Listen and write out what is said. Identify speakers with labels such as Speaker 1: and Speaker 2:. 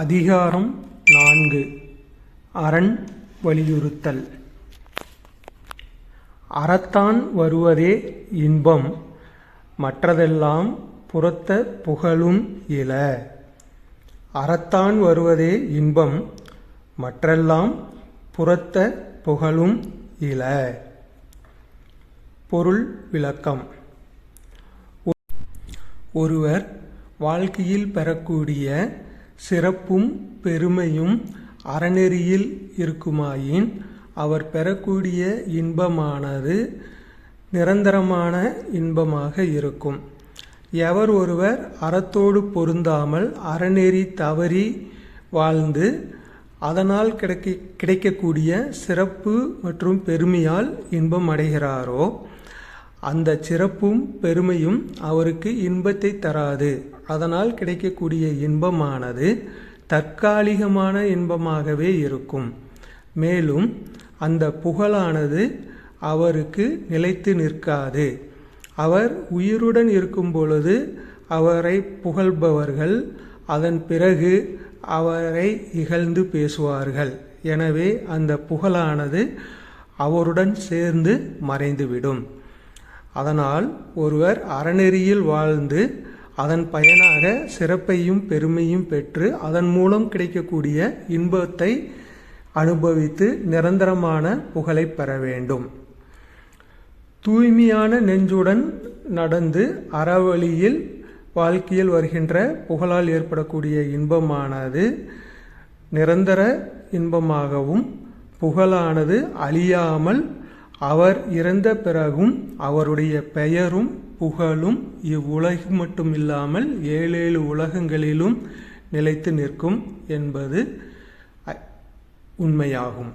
Speaker 1: அதிகாரம் 4. அரண் வலியுறுத்தல். அறத்தான் வருவதே இன்பம், மற்றதெல்லாம் புறத்த புகழும் இல. அறத்தான் வருவதே இன்பம், மற்றெல்லாம் புறத்த புகழும் இல. பொருள் விளக்கம். ஒருவர் வாழ்க்கையில் பெறக்கூடிய சிறப்பும் பெருமையும் அறநெறியில் இருக்குமாயின் அவர் பெறக்கூடிய இன்பமானது நிரந்தரமான இன்பமாக இருக்கும். எவர் ஒருவர் அறத்தோடு பொருந்தாமல் அறநெறி தவறி வாழ்ந்து அதனால் கிடைக்கக்கூடிய சிறப்பு மற்றும் பெருமையால் இன்பம் அடைகிறாரோ அந்த சிறப்பும் பெருமையும் அவருக்கு இன்பத்தை தராது. அதனால் கிடைக்கக்கூடிய இன்பமானது தற்காலிகமான இன்பமாகவே இருக்கும். மேலும் அந்த புகழானது அவருக்கு நிலைத்து நிற்காது. அவர் உயிருடன் இருக்கும் பொழுது அவரை புகழ்பவர்கள் அதன் பிறகு அவரை இகழ்ந்து பேசுவார்கள். எனவே அந்த புகழானது அவருடன் சேர்ந்து மறைந்துவிடும். அதனால் ஒருவர் அறநெறியில் வாழ்ந்து அதன் பயனாக சிறப்பையும் பெருமையும் பெற்று அதன் மூலம் கிடைக்கக்கூடிய இன்பத்தை அனுபவித்து நிரந்தரமான புகழை பெற வேண்டும். தூய்மையான நெஞ்சுடன் நடந்து அறவழியில் வாழ்க்கையில் வருகின்ற புகழால் ஏற்படக்கூடிய இன்பமானது நிரந்தர இன்பமாகவும் புகழானது அழியாமல் அவர் இறந்த பிறகும் அவருடைய பெயரும் புகழும் இவ்வுலகு மட்டுமில்லாமல் 7 உலகங்களிலும் நிலைத்து நிற்கும் என்பது உண்மையாகும்.